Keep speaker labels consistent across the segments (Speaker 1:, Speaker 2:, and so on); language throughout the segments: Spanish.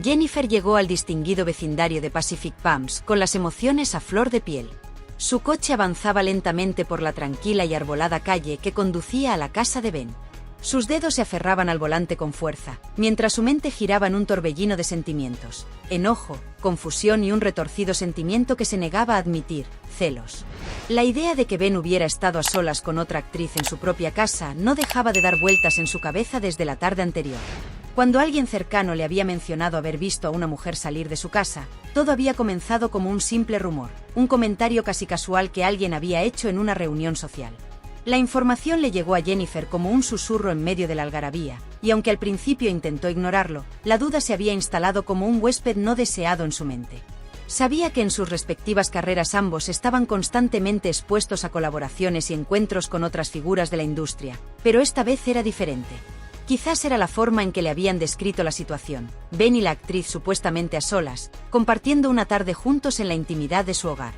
Speaker 1: Jennifer llegó al distinguido vecindario de Pacific Palms con las emociones a flor de piel. Su coche avanzaba lentamente por la tranquila y arbolada calle que conducía a la casa de Ben. Sus dedos se aferraban al volante con fuerza, mientras su mente giraba en un torbellino de sentimientos: enojo, confusión y un retorcido sentimiento que se negaba a admitir: celos. La idea de que Ben hubiera estado a solas con otra actriz en su propia casa no dejaba de dar vueltas en su cabeza desde la tarde anterior. Cuando alguien cercano le había mencionado haber visto a una mujer salir de su casa, todo había comenzado como un simple rumor, un comentario casi casual que alguien había hecho en una reunión social. La información le llegó a Jennifer como un susurro en medio de la algarabía, y aunque al principio intentó ignorarlo, la duda se había instalado como un huésped no deseado en su mente. Sabía que en sus respectivas carreras ambos estaban constantemente expuestos a colaboraciones y encuentros con otras figuras de la industria, pero esta vez era diferente. Quizás era la forma en que le habían descrito la situación: Ben y la actriz supuestamente a solas, compartiendo una tarde juntos en la intimidad de su hogar.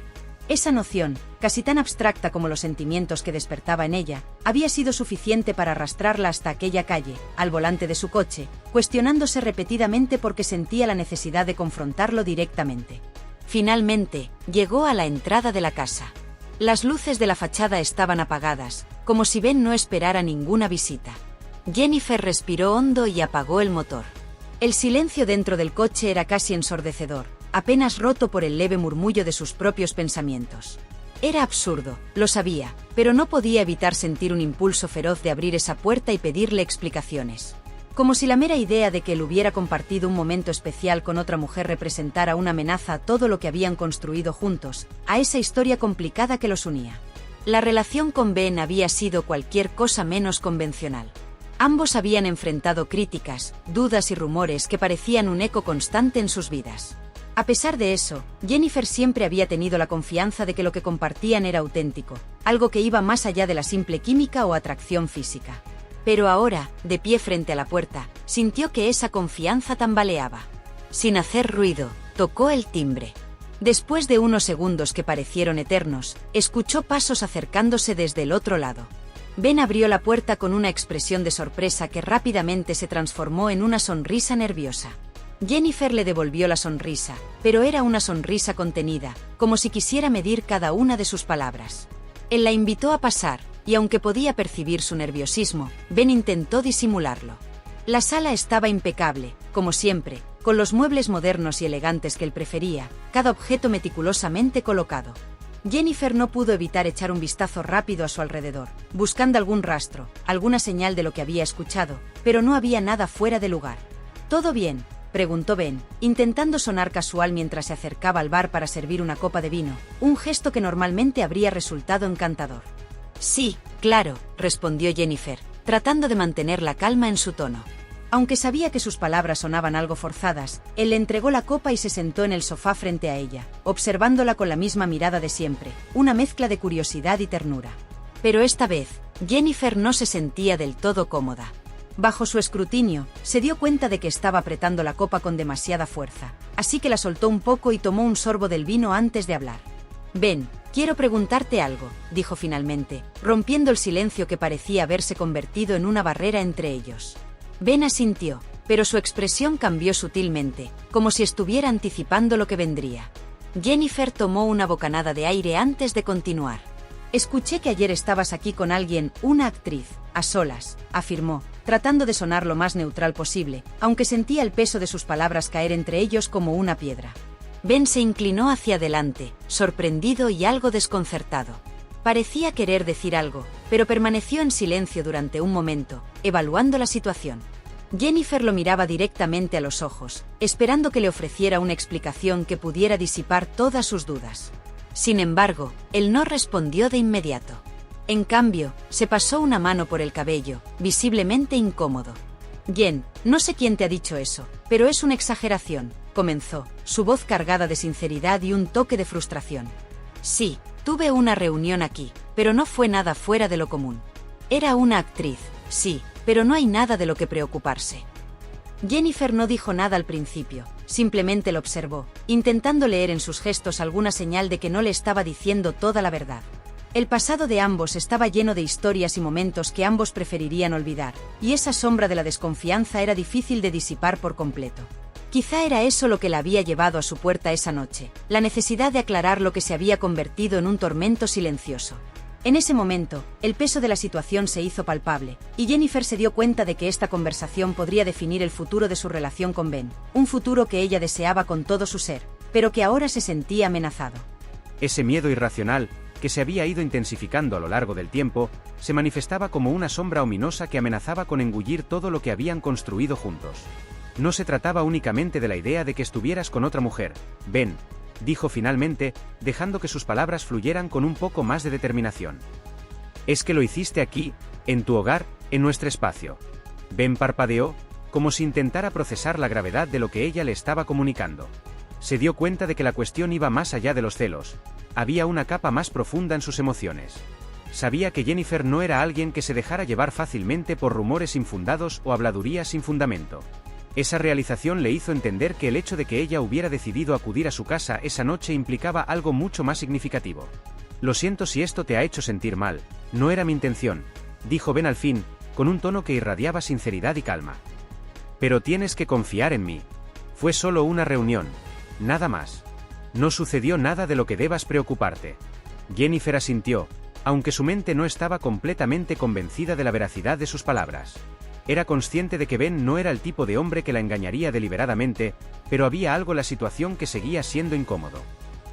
Speaker 1: Esa noción, casi tan abstracta como los sentimientos que despertaba en ella, había sido suficiente para arrastrarla hasta aquella calle, al volante de su coche, cuestionándose repetidamente porque sentía la necesidad de confrontarlo directamente. Finalmente, llegó a la entrada de la casa. Las luces de la fachada estaban apagadas, como si Ben no esperara ninguna visita. Jennifer respiró hondo y apagó el motor. El silencio dentro del coche era casi ensordecedor, apenas roto por el leve murmullo de sus propios pensamientos. Era absurdo, lo sabía, pero no podía evitar sentir un impulso feroz de abrir esa puerta y pedirle explicaciones. Como si la mera idea de que él hubiera compartido un momento especial con otra mujer representara una amenaza a todo lo que habían construido juntos, a esa historia complicada que los unía. La relación con Ben había sido cualquier cosa menos convencional. Ambos habían enfrentado críticas, dudas y rumores que parecían un eco constante en sus vidas. A pesar de eso, Jennifer siempre había tenido la confianza de que lo que compartían era auténtico, algo que iba más allá de la simple química o atracción física. Pero ahora, de pie frente a la puerta, sintió que esa confianza tambaleaba. Sin hacer ruido, tocó el timbre. Después de unos segundos que parecieron eternos, escuchó pasos acercándose desde el otro lado. Ben abrió la puerta con una expresión de sorpresa que rápidamente se transformó en una sonrisa nerviosa. Jennifer le devolvió la sonrisa, pero era una sonrisa contenida, como si quisiera medir cada una de sus palabras. Él la invitó a pasar, y aunque podía percibir su nerviosismo, Ben intentó disimularlo. La sala estaba impecable, como siempre, con los muebles modernos y elegantes que él prefería, cada objeto meticulosamente colocado. Jennifer no pudo evitar echar un vistazo rápido a su alrededor, buscando algún rastro, alguna señal de lo que había escuchado, pero no había nada fuera de lugar. ¿Todo bien?, preguntó Ben, intentando sonar casual mientras se acercaba al bar para servir una copa de vino, un gesto que normalmente habría resultado encantador. Sí, claro, respondió Jennifer, tratando de mantener la calma en su tono. Aunque sabía que sus palabras sonaban algo forzadas, él le entregó la copa y se sentó en el sofá frente a ella, observándola con la misma mirada de siempre, una mezcla de curiosidad y ternura. Pero esta vez, Jennifer no se sentía del todo cómoda. Bajo su escrutinio, se dio cuenta de que estaba apretando la copa con demasiada fuerza, así que la soltó un poco y tomó un sorbo del vino antes de hablar. Ben, quiero preguntarte algo, dijo finalmente, rompiendo el silencio que parecía haberse convertido en una barrera entre ellos. Ben asintió, pero su expresión cambió sutilmente, como si estuviera anticipando lo que vendría. Jennifer tomó una bocanada de aire antes de continuar. Escuché que ayer estabas aquí con alguien, una actriz, a solas, afirmó, tratando de sonar lo más neutral posible, aunque sentía el peso de sus palabras caer entre ellos como una piedra. Ben se inclinó hacia adelante, sorprendido y algo desconcertado. Parecía querer decir algo, pero permaneció en silencio durante un momento, evaluando la situación. Jennifer lo miraba directamente a los ojos, esperando que le ofreciera una explicación que pudiera disipar todas sus dudas. Sin embargo, él no respondió de inmediato. En cambio, se pasó una mano por el cabello, visiblemente incómodo. Jen, no sé quién te ha dicho eso, pero es una exageración, comenzó, su voz cargada de sinceridad y un toque de frustración. Sí, tuve una reunión aquí, pero no fue nada fuera de lo común. Era una actriz, sí, pero no hay nada de lo que preocuparse. Jennifer no dijo nada al principio, simplemente lo observó, intentando leer en sus gestos alguna señal de que no le estaba diciendo toda la verdad. El pasado de ambos estaba lleno de historias y momentos que ambos preferirían olvidar, y esa sombra de la desconfianza era difícil de disipar por completo. Quizá era eso lo que la había llevado a su puerta esa noche, la necesidad de aclarar lo que se había convertido en un tormento silencioso. En ese momento, el peso de la situación se hizo palpable, y Jennifer se dio cuenta de que esta conversación podría definir el futuro de su relación con Ben, un futuro que ella deseaba con todo su ser, pero que ahora se sentía amenazado.
Speaker 2: Ese miedo irracional, que se había ido intensificando a lo largo del tiempo, se manifestaba como una sombra ominosa que amenazaba con engullir todo lo que habían construido juntos. No se trataba únicamente de la idea de que estuvieras con otra mujer, Ben, dijo finalmente, dejando que sus palabras fluyeran con un poco más de determinación. Es que lo hiciste aquí, en tu hogar, en nuestro espacio. Ben parpadeó, como si intentara procesar la gravedad de lo que ella le estaba comunicando. Se dio cuenta de que la cuestión iba más allá de los celos, había una capa más profunda en sus emociones. Sabía que Jennifer no era alguien que se dejara llevar fácilmente por rumores infundados o habladurías sin fundamento. Esa realización le hizo entender que el hecho de que ella hubiera decidido acudir a su casa esa noche implicaba algo mucho más significativo. Lo siento si esto te ha hecho sentir mal, no era mi intención, dijo Ben al fin, con un tono que irradiaba sinceridad y calma. Pero tienes que confiar en mí. Fue solo una reunión, nada más. No sucedió nada de lo que debas preocuparte. Jennifer asintió, aunque su mente no estaba completamente convencida de la veracidad de sus palabras. Era consciente de que Ben no era el tipo de hombre que la engañaría deliberadamente, pero había algo en la situación que seguía siendo incómodo.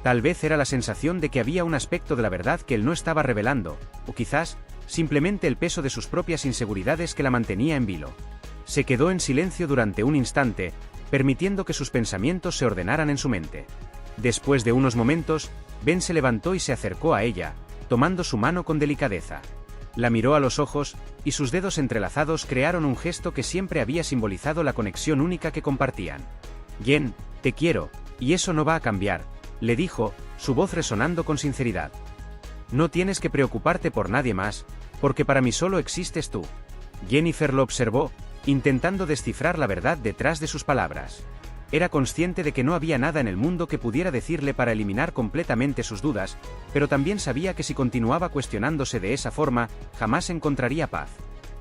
Speaker 2: Tal vez era la sensación de que había un aspecto de la verdad que él no estaba revelando, o quizás, simplemente el peso de sus propias inseguridades que la mantenía en vilo. Se quedó en silencio durante un instante, permitiendo que sus pensamientos se ordenaran en su mente. Después de unos momentos, Ben se levantó y se acercó a ella, tomando su mano con delicadeza. La miró a los ojos, y sus dedos entrelazados crearon un gesto que siempre había simbolizado la conexión única que compartían. Jen, te quiero, y eso no va a cambiar, le dijo, su voz resonando con sinceridad. No tienes que preocuparte por nadie más, porque para mí solo existes tú. Jennifer lo observó, intentando descifrar la verdad detrás de sus palabras. Era consciente de que no había nada en el mundo que pudiera decirle para eliminar completamente sus dudas, pero también sabía que si continuaba cuestionándose de esa forma, jamás encontraría paz.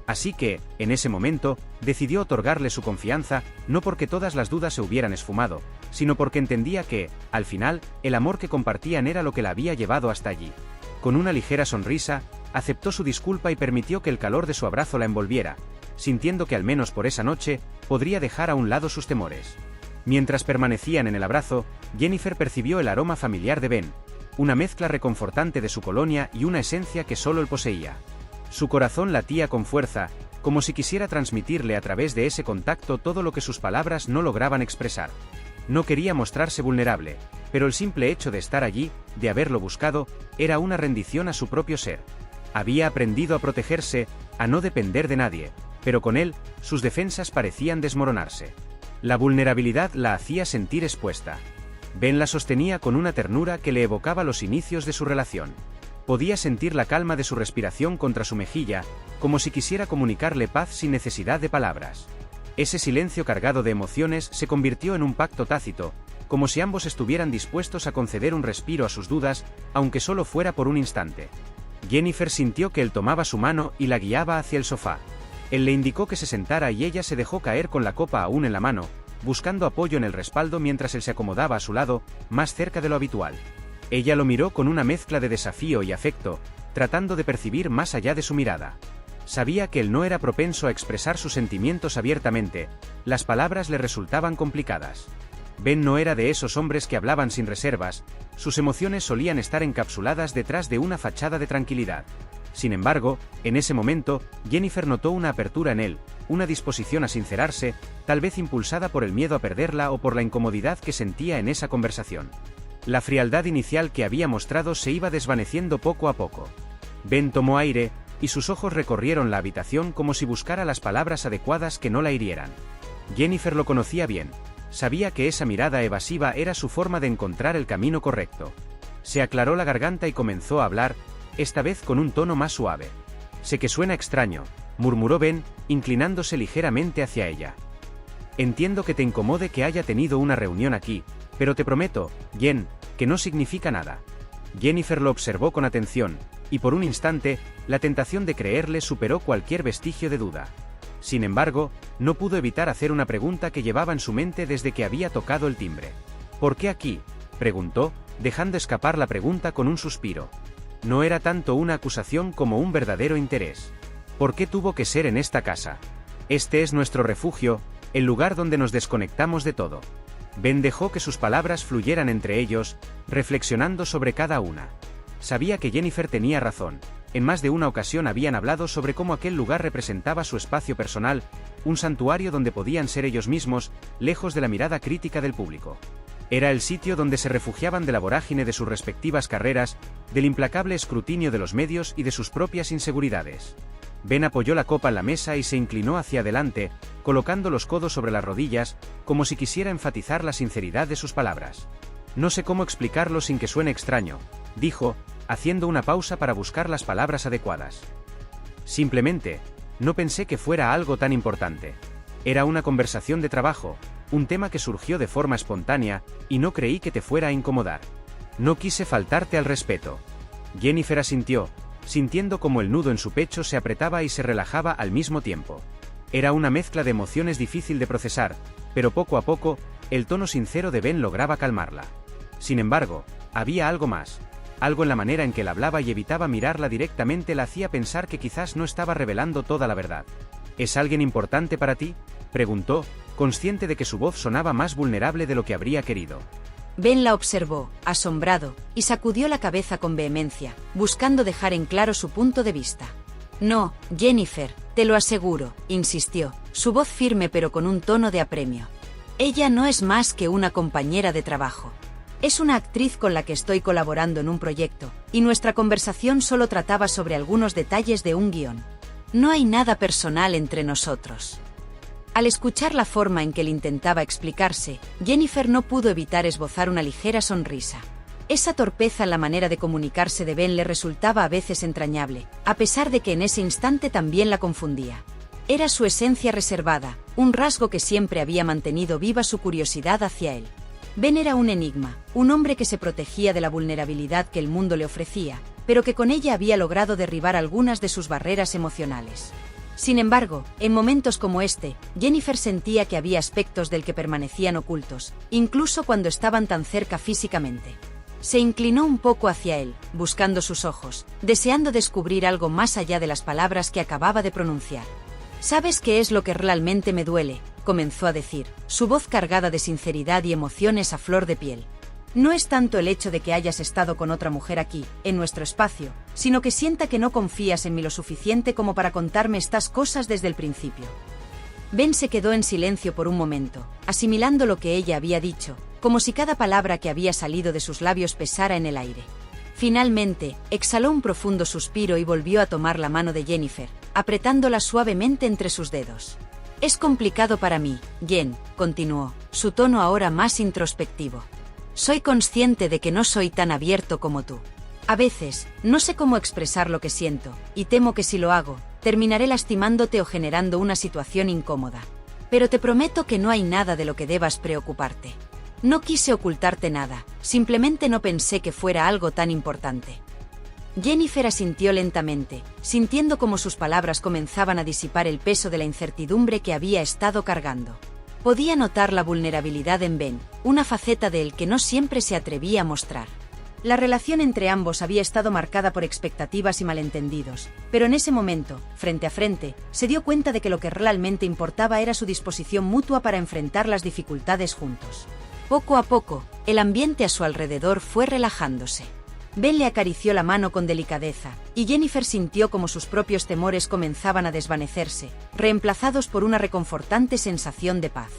Speaker 2: Así que, en ese momento, decidió otorgarle su confianza, no porque todas las dudas se hubieran esfumado, sino porque entendía que, al final, el amor que compartían era lo que la había llevado hasta allí. Con una ligera sonrisa, aceptó su disculpa y permitió que el calor de su abrazo la envolviera, sintiendo que al menos por esa noche, podría dejar a un lado sus temores. Mientras permanecían en el abrazo, Jennifer percibió el aroma familiar de Ben, una mezcla reconfortante de su colonia y una esencia que solo él poseía. Su corazón latía con fuerza, como si quisiera transmitirle a través de ese contacto todo lo que sus palabras no lograban expresar. No quería mostrarse vulnerable, pero el simple hecho de estar allí, de haberlo buscado, era una rendición a su propio ser. Había aprendido a protegerse, a no depender de nadie, pero con él, sus defensas parecían desmoronarse. La vulnerabilidad la hacía sentir expuesta. Ben la sostenía con una ternura que le evocaba los inicios de su relación. Podía sentir la calma de su respiración contra su mejilla, como si quisiera comunicarle paz sin necesidad de palabras. Ese silencio cargado de emociones se convirtió en un pacto tácito, como si ambos estuvieran dispuestos a conceder un respiro a sus dudas, aunque solo fuera por un instante. Jennifer sintió que él tomaba su mano y la guiaba hacia el sofá. Él le indicó que se sentara y ella se dejó caer con la copa aún en la mano, buscando apoyo en el respaldo mientras él se acomodaba a su lado, más cerca de lo habitual. Ella lo miró con una mezcla de desafío y afecto, tratando de percibir más allá de su mirada. Sabía que él no era propenso a expresar sus sentimientos abiertamente, las palabras le resultaban complicadas. Ben no era de esos hombres que hablaban sin reservas, sus emociones solían estar encapsuladas detrás de una fachada de tranquilidad. Sin embargo, en ese momento, Jennifer notó una apertura en él, una disposición a sincerarse, tal vez impulsada por el miedo a perderla o por la incomodidad que sentía en esa conversación. La frialdad inicial que había mostrado se iba desvaneciendo poco a poco. Ben tomó aire, y sus ojos recorrieron la habitación como si buscara las palabras adecuadas que no la hirieran. Jennifer lo conocía bien, sabía que esa mirada evasiva era su forma de encontrar el camino correcto. Se aclaró la garganta y comenzó a hablar, esta vez con un tono más suave. Sé que suena extraño, murmuró Ben, inclinándose ligeramente hacia ella. Entiendo que te incomode que haya tenido una reunión aquí, pero te prometo, Jen, que no significa nada. Jennifer lo observó con atención, y por un instante, la tentación de creerle superó cualquier vestigio de duda. Sin embargo, no pudo evitar hacer una pregunta que llevaba en su mente desde que había tocado el timbre. ¿Por qué aquí?, preguntó, dejando escapar la pregunta con un suspiro. No era tanto una acusación como un verdadero interés. ¿Por qué tuvo que ser en esta casa? Este es nuestro refugio, el lugar donde nos desconectamos de todo. Ben dejó que sus palabras fluyeran entre ellos, reflexionando sobre cada una. Sabía que Jennifer tenía razón. En más de una ocasión habían hablado sobre cómo aquel lugar representaba su espacio personal, un santuario donde podían ser ellos mismos, lejos de la mirada crítica del público. Era el sitio donde se refugiaban de la vorágine de sus respectivas carreras, del implacable escrutinio de los medios y de sus propias inseguridades. Ben apoyó la copa en la mesa y se inclinó hacia adelante, colocando los codos sobre las rodillas, como si quisiera enfatizar la sinceridad de sus palabras. No sé cómo explicarlo sin que suene extraño, dijo, haciendo una pausa para buscar las palabras adecuadas. Simplemente, no pensé que fuera algo tan importante. Era una conversación de trabajo, un tema que surgió de forma espontánea, y no creí que te fuera a incomodar. No quise faltarte al respeto. Jennifer asintió, sintiendo como el nudo en su pecho se apretaba y se relajaba al mismo tiempo. Era una mezcla de emociones difícil de procesar, pero poco a poco, el tono sincero de Ben lograba calmarla. Sin embargo, había algo más. Algo en la manera en que él hablaba y evitaba mirarla directamente la hacía pensar que quizás no estaba revelando toda la verdad. ¿Es alguien importante para ti?, preguntó, consciente de que su voz sonaba más vulnerable de lo que habría querido.
Speaker 1: Ben la observó, asombrado, y sacudió la cabeza con vehemencia, buscando dejar en claro su punto de vista. No, Jennifer, te lo aseguro, insistió, su voz firme pero con un tono de apremio. Ella no es más que una compañera de trabajo. Es una actriz con la que estoy colaborando en un proyecto, y nuestra conversación solo trataba sobre algunos detalles de un guión. No hay nada personal entre nosotros. Al escuchar la forma en que él intentaba explicarse, Jennifer no pudo evitar esbozar una ligera sonrisa. Esa torpeza en la manera de comunicarse de Ben le resultaba a veces entrañable, a pesar de que en ese instante también la confundía. Era su esencia reservada, un rasgo que siempre había mantenido viva su curiosidad hacia él. Ben era un enigma, un hombre que se protegía de la vulnerabilidad que el mundo le ofrecía, pero que con ella había logrado derribar algunas de sus barreras emocionales. Sin embargo, en momentos como este, Jennifer sentía que había aspectos del que permanecían ocultos, incluso cuando estaban tan cerca físicamente. Se inclinó un poco hacia él, buscando sus ojos, deseando descubrir algo más allá de las palabras que acababa de pronunciar. «¿Sabes qué es lo que realmente me duele?», comenzó a decir, su voz cargada de sinceridad y emociones a flor de piel. «No es tanto el hecho de que hayas estado con otra mujer aquí, en nuestro espacio, sino que sienta que no confías en mí lo suficiente como para contarme estas cosas desde el principio». Ben se quedó en silencio por un momento, asimilando lo que ella había dicho, como si cada palabra que había salido de sus labios pesara en el aire. Finalmente, exhaló un profundo suspiro y volvió a tomar la mano de Jennifer, apretándola suavemente entre sus dedos. «Es complicado para mí, Jen», continuó, su tono ahora más introspectivo. «Soy consciente de que no soy tan abierto como tú. A veces, no sé cómo expresar lo que siento, y temo que si lo hago, terminaré lastimándote o generando una situación incómoda. Pero te prometo que no hay nada de lo que debas preocuparte. No quise ocultarte nada, simplemente no pensé que fuera algo tan importante». Jennifer asintió lentamente, sintiendo cómo sus palabras comenzaban a disipar el peso de la incertidumbre que había estado cargando. Podía notar la vulnerabilidad en Ben, una faceta de él que no siempre se atrevía a mostrar. La relación entre ambos había estado marcada por expectativas y malentendidos, pero en ese momento, frente a frente, se dio cuenta de que lo que realmente importaba era su disposición mutua para enfrentar las dificultades juntos. Poco a poco, el ambiente a su alrededor fue relajándose. Ben le acarició la mano con delicadeza, y Jennifer sintió como sus propios temores comenzaban a desvanecerse, reemplazados por una reconfortante sensación de paz.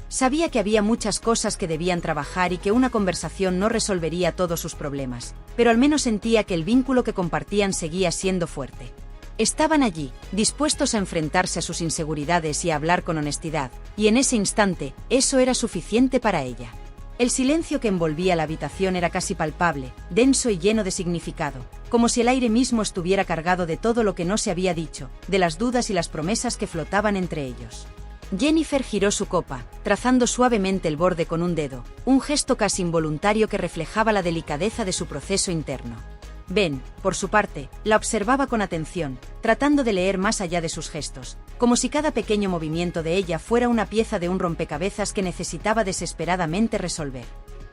Speaker 1: Sabía que había muchas cosas que debían trabajar y que una conversación no resolvería todos sus problemas, pero al menos sentía que el vínculo que compartían seguía siendo fuerte. Estaban allí, dispuestos a enfrentarse a sus inseguridades y a hablar con honestidad, y en ese instante, eso era suficiente para ella. El silencio que envolvía la habitación era casi palpable, denso y lleno de significado, como si el aire mismo estuviera cargado de todo lo que no se había dicho, de las dudas y las promesas que flotaban entre ellos. Jennifer giró su copa, trazando suavemente el borde con un dedo, un gesto casi involuntario que reflejaba la delicadeza de su proceso interno. Ben, por su parte, la observaba con atención, tratando de leer más allá de sus gestos, como si cada pequeño movimiento de ella fuera una pieza de un rompecabezas que necesitaba desesperadamente resolver.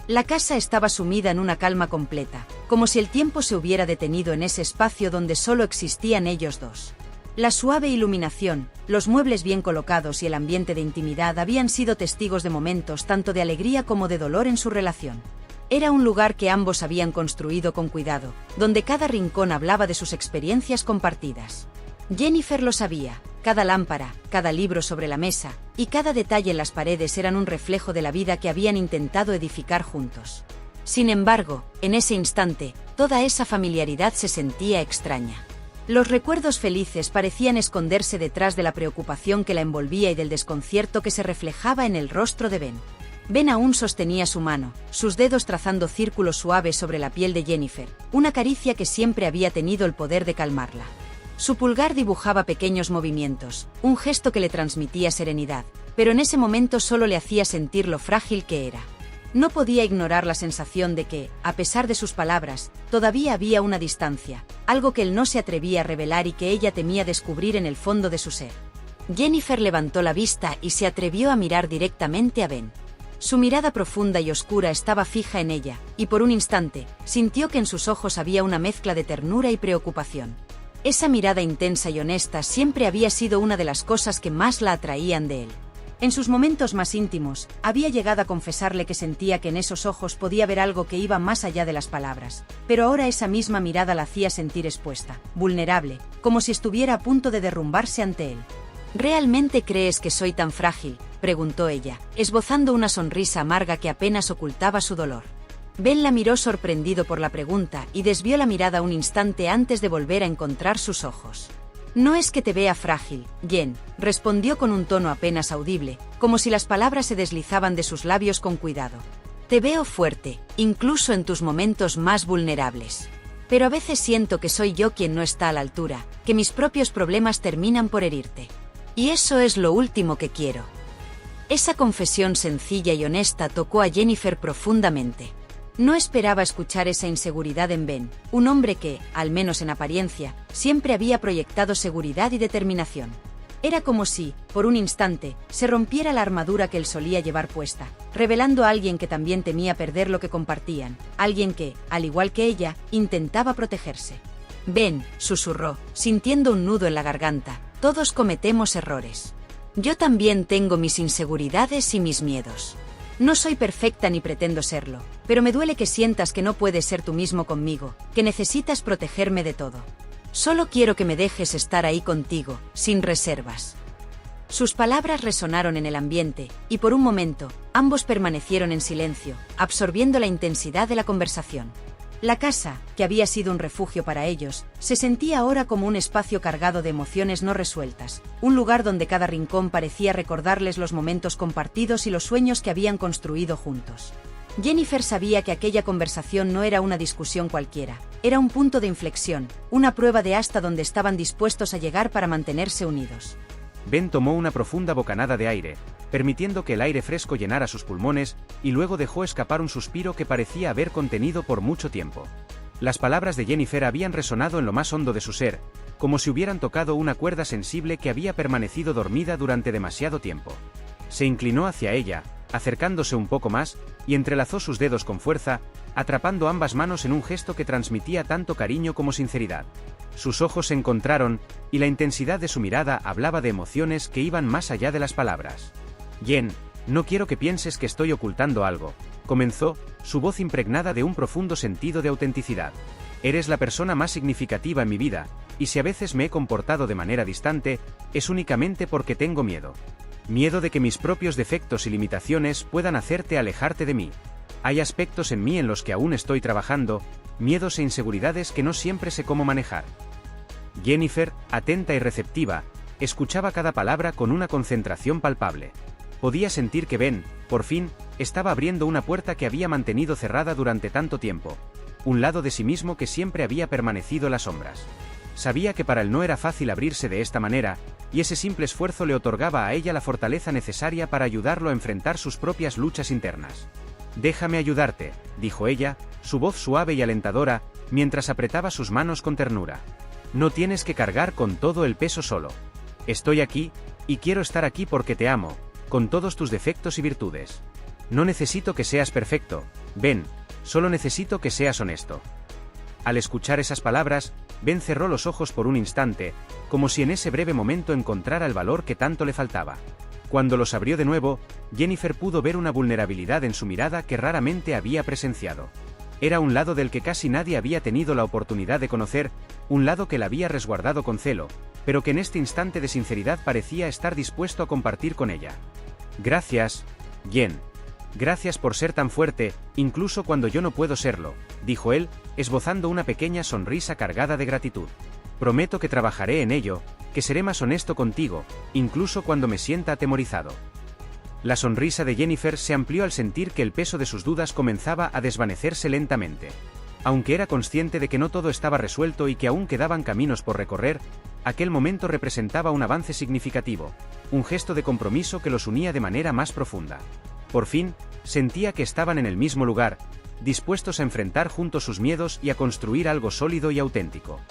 Speaker 1: La casa estaba sumida en una calma completa, como si el tiempo se hubiera detenido en ese espacio donde solo existían ellos dos. La suave iluminación, los muebles bien colocados y el ambiente de intimidad habían sido testigos de momentos tanto de alegría como de dolor en su relación. Era un lugar que ambos habían construido con cuidado, donde cada rincón hablaba de sus experiencias compartidas. Jennifer lo sabía, cada lámpara, cada libro sobre la mesa, y cada detalle en las paredes eran un reflejo de la vida que habían intentado edificar juntos. Sin embargo, en ese instante, toda esa familiaridad se sentía extraña. Los recuerdos felices parecían esconderse detrás de la preocupación que la envolvía y del desconcierto que se reflejaba en el rostro de Ben. Ben aún sostenía su mano, sus dedos trazando círculos suaves sobre la piel de Jennifer, una caricia que siempre había tenido el poder de calmarla. Su pulgar dibujaba pequeños movimientos, un gesto que le transmitía serenidad, pero en ese momento solo le hacía sentir lo frágil que era. No podía ignorar la sensación de que, a pesar de sus palabras, todavía había una distancia, algo que él no se atrevía a revelar y que ella temía descubrir en el fondo de su ser. Jennifer levantó la vista y se atrevió a mirar directamente a Ben. Su mirada profunda y oscura estaba fija en ella, y por un instante, sintió que en sus ojos había una mezcla de ternura y preocupación. Esa mirada intensa y honesta siempre había sido una de las cosas que más la atraían de él. En sus momentos más íntimos, había llegado a confesarle que sentía que en esos ojos podía ver algo que iba más allá de las palabras, pero ahora esa misma mirada la hacía sentir expuesta, vulnerable, como si estuviera a punto de derrumbarse ante él. ¿Realmente crees que soy tan frágil?, preguntó ella, esbozando una sonrisa amarga que apenas ocultaba su dolor. Ben la miró sorprendido por la pregunta y desvió la mirada un instante antes de volver a encontrar sus ojos. No es que te vea frágil, Jen, respondió con un tono apenas audible, como si las palabras se deslizaban de sus labios con cuidado. Te veo fuerte, incluso en tus momentos más vulnerables. Pero a veces siento que soy yo quien no está a la altura, que mis propios problemas terminan por herirte. Y eso es lo último que quiero. Esa confesión sencilla y honesta tocó a Jennifer profundamente. No esperaba escuchar esa inseguridad en Ben, un hombre que, al menos en apariencia, siempre había proyectado seguridad y determinación. Era como si, por un instante, se rompiera la armadura que él solía llevar puesta, revelando a alguien que también temía perder lo que compartían, alguien que, al igual que ella, intentaba protegerse. Ben, susurró, sintiendo un nudo en la garganta, todos cometemos errores. Yo también tengo mis inseguridades y mis miedos. No soy perfecta ni pretendo serlo, pero me duele que sientas que no puedes ser tú mismo conmigo, que necesitas protegerme de todo. Solo quiero que me dejes estar ahí contigo, sin reservas. Sus palabras resonaron en el ambiente, y por un momento, ambos permanecieron en silencio, absorbiendo la intensidad de la conversación. La casa, que había sido un refugio para ellos, se sentía ahora como un espacio cargado de emociones no resueltas, un lugar donde cada rincón parecía recordarles los momentos compartidos y los sueños que habían construido juntos. Jennifer sabía que aquella conversación no era una discusión cualquiera, era un punto de inflexión, una prueba de hasta dónde estaban dispuestos a llegar para mantenerse unidos.
Speaker 2: Ben tomó una profunda bocanada de aire, permitiendo que el aire fresco llenara sus pulmones, y luego dejó escapar un suspiro que parecía haber contenido por mucho tiempo. Las palabras de Jennifer habían resonado en lo más hondo de su ser, como si hubieran tocado una cuerda sensible que había permanecido dormida durante demasiado tiempo. Se inclinó hacia ella, acercándose un poco más, y entrelazó sus dedos con fuerza, atrapando ambas manos en un gesto que transmitía tanto cariño como sinceridad. Sus ojos se encontraron, y la intensidad de su mirada hablaba de emociones que iban más allá de las palabras. Jen, no quiero que pienses que estoy ocultando algo, comenzó, su voz impregnada de un profundo sentido de autenticidad. Eres la persona más significativa en mi vida, y si a veces me he comportado de manera distante, es únicamente porque tengo miedo. Miedo de que mis propios defectos y limitaciones puedan hacerte alejarte de mí. Hay aspectos en mí en los que aún estoy trabajando, miedos e inseguridades que no siempre sé cómo manejar. Jennifer, atenta y receptiva, escuchaba cada palabra con una concentración palpable. Podía sentir que Ben, por fin, estaba abriendo una puerta que había mantenido cerrada durante tanto tiempo, un lado de sí mismo que siempre había permanecido en las sombras. Sabía que para él no era fácil abrirse de esta manera, y ese simple esfuerzo le otorgaba a ella la fortaleza necesaria para ayudarlo a enfrentar sus propias luchas internas. Déjame ayudarte, dijo ella, su voz suave y alentadora, mientras apretaba sus manos con ternura. No tienes que cargar con todo el peso solo. Estoy aquí, y quiero estar aquí porque te amo, con todos tus defectos y virtudes. No necesito que seas perfecto, Ben, solo necesito que seas honesto. Al escuchar esas palabras, Ben cerró los ojos por un instante, como si en ese breve momento encontrara el valor que tanto le faltaba. Cuando los abrió de nuevo, Jennifer pudo ver una vulnerabilidad en su mirada que raramente había presenciado. Era un lado del que casi nadie había tenido la oportunidad de conocer, un lado que la había resguardado con celo, pero que en este instante de sinceridad parecía estar dispuesto a compartir con ella. Gracias, Jen. Gracias por ser tan fuerte, incluso cuando yo no puedo serlo, dijo él, esbozando una pequeña sonrisa cargada de gratitud. Prometo que trabajaré en ello, que seré más honesto contigo, incluso cuando me sienta atemorizado. La sonrisa de Jennifer se amplió al sentir que el peso de sus dudas comenzaba a desvanecerse lentamente. Aunque era consciente de que no todo estaba resuelto y que aún quedaban caminos por recorrer, aquel momento representaba un avance significativo, un gesto de compromiso que los unía de manera más profunda. Por fin, sentía que estaban en el mismo lugar, dispuestos a enfrentar juntos sus miedos y a construir algo sólido y auténtico.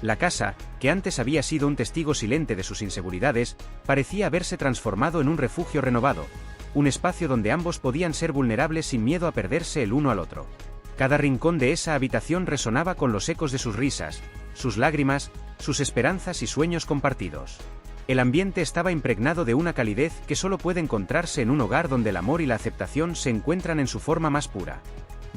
Speaker 2: La casa, que antes había sido un testigo silente de sus inseguridades, parecía haberse transformado en un refugio renovado, un espacio donde ambos podían ser vulnerables sin miedo a perderse el uno al otro. Cada rincón de esa habitación resonaba con los ecos de sus risas, sus lágrimas, sus esperanzas y sueños compartidos. El ambiente estaba impregnado de una calidez que solo puede encontrarse en un hogar donde el amor y la aceptación se encuentran en su forma más pura.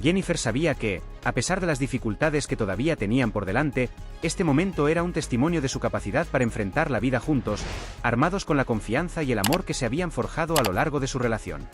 Speaker 2: Jennifer sabía que, a pesar de las dificultades que todavía tenían por delante, este momento era un testimonio de su capacidad para enfrentar la vida juntos, armados con la confianza y el amor que se habían forjado a lo largo de su relación.